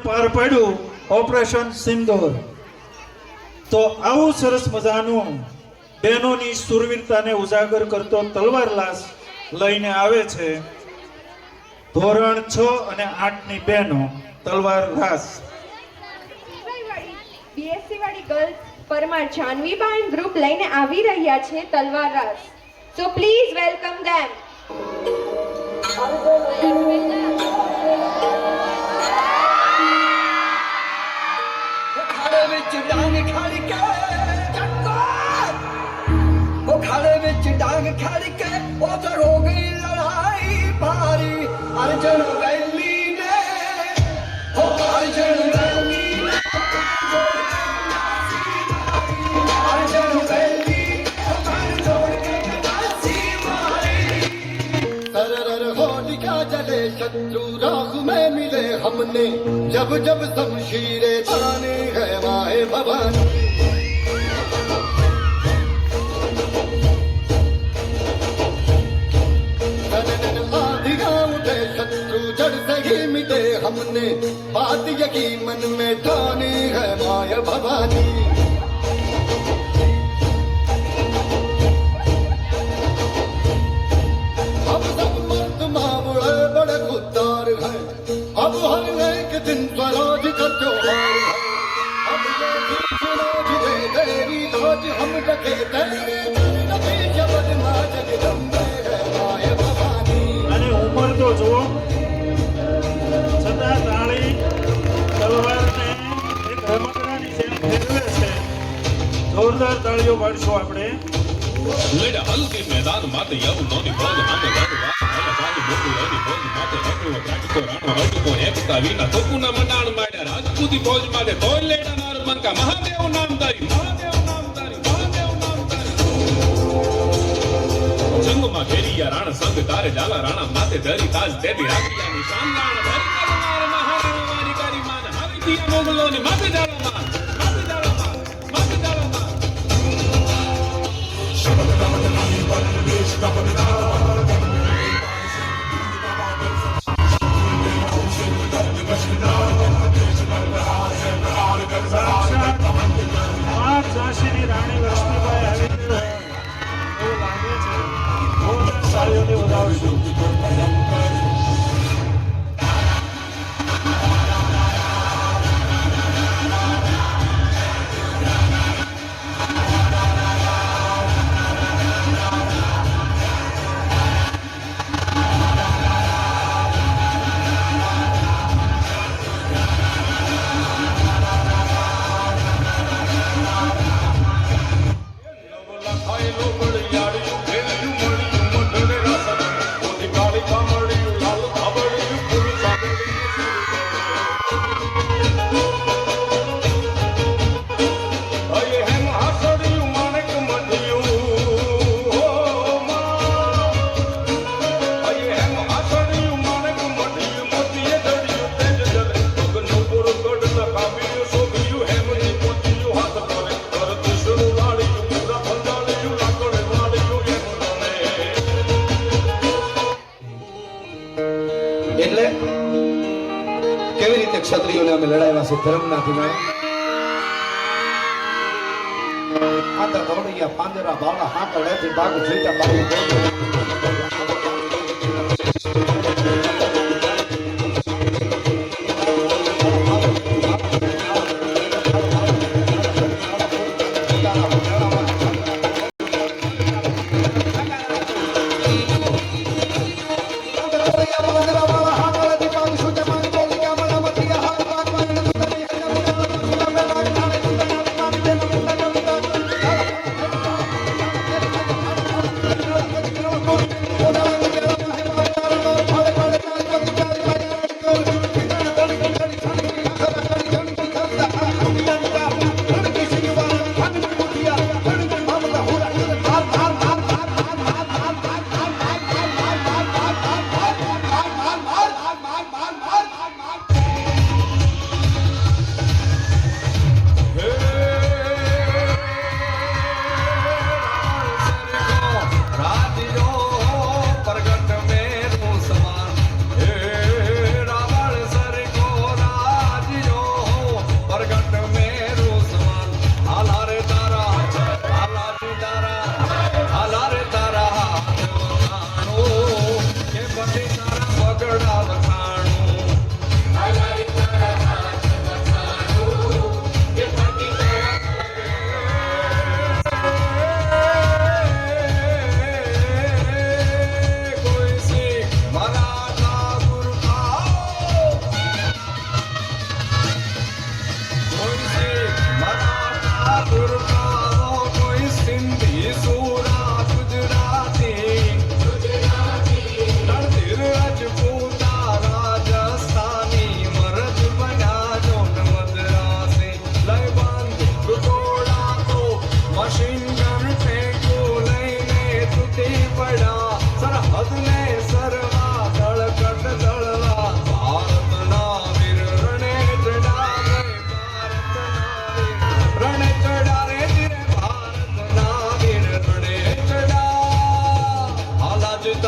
પાર પાડ્યું ઓપરેશન સિંદૂર. તો આવું સરસ મજાનું બહેનોની સુરવીરતાને ઉજાગર કરતો તલવાર લાસ લઈને આવે છે ધોરણ 6 અને 8 ની બહેનો તલવાર રાસ. બીએસસી વાળી ગર્લ્સ પરમાર જાનવીબા ગ્રુપ લઈને આવી રહ્યા છે તલવાર રાસ. સો પ્લીઝ વેલકમ ધેમ. ખાડે ਵਿੱਚ ਡਾਂਗ ਖੜ ਕੇ ਚੱਕੋ ਉਹ ਖਾੜੇ ਵਿੱਚ ਡਾਂਗ ਖੜ ਕੇ ਉਹ ਤਾਂ ਹੋ ਗਈ ਲੜਾਈ ਭਾਰੀ ਅਰਜਨ ਵੈਲੀ ਨੇ ਹੋ ਅਰਜਨ ਵੈਲੀ ਨੇ ਅਰਜਨ ਵੈਲੀ ਹਮਾਰ ਜੋੜ ਕੇ ਕਦਾਸੀ ਮਾਰੀ तरर होलिका जले शत्रु राह में मिले हमने जब जब शमशीरे ताने है माए भवानी आधिया उठे शत्रु जड़ से ही मिटे हमने बात यकीन मन में ठानी है माए भवानी अब सब मर्द मामले बड़े खुददार हैं अब हर एक दिन स्वराज का त्योहार है अब ये बीच दे तेरी लाज हम रखे तेरे नबी जबद माँ जगदम्बे है माए भवानी. અને ઉંમર તો જુઓ છતાં તાળી તલવારને એક રમકડાની જેમ ફેરવે છે. જોરદાર તાળીઓ પાડશું આપણે. લેડા હલકે મેદાન માતે યવનોની ફોજ માતે લડવા અલગાની બોકુલાની ફોજ માતે એકલો કાટકો રાણો હટકો એકતા વિના તોકુના મંડાણ માડ્યા રાજપૂતી ફોજ માતે તોય લેડા નાર મંકા મહાદેવ નામધારી જંગમાં ઘેરિયા રાણ સંગ તારે ડાલા રાણા માતે ધરી તાજ દેદી રાખ્યા નિશાન રાણ ધરી કરનાર મહાદેવ વારી કરી માન આવી દિયા મોગલોની માતે ડાલા માન માતે ડાલા માન માતે ડાલા માન સાક્ષાત ઝાંસીની રાણી લક્ષ્મીબાઈ આવી ગઈ હોય એવું લાગે છે. જોરદાર તાળીઓથી વધાવશું. એટલે કેવી રીતે ક્ષત્રિયોને અમે લડાવ્યા છે ધર્મના ધીમે આતા દોડિયા પાંજરા બાળા હાકળેથી બાગ જોઈતા બાગ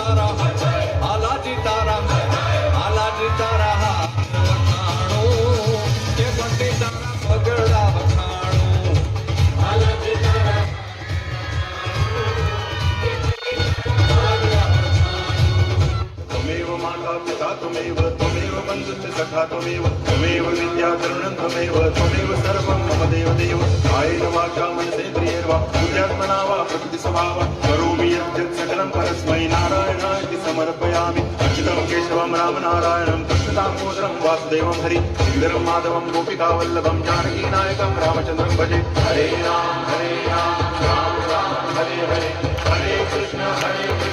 તારા હાલાજી તારા હાલાજી તારા હાથ વખાણું કે બંટી તારા પગરડા વખાણું હાલાજી તારા त्वमेव माता पिता त्वमेव त्वमेव बन्धुश्च सखा त्वमेव त्वमेव विद्या करुणं त्वमेव त्वमेव सर्वं मम देवदेव कायेन वाचा मनसेन्द्रियैर्वा बुद्ध्यात्मना वा प्रकृतिस्वभावा करोमि यद्यत् सकलं परस्मै नारायणाय समर्पयामि अच्युतं केशवं रामनारायणं कृष्णदामोदरं वासुदेवं हरि श्रीधरं माधवं गोपिकावल्लभं जानकीनायकं रामचन्द्रं भजे हरे राम राम राम हरे हरे हरे कृष्ण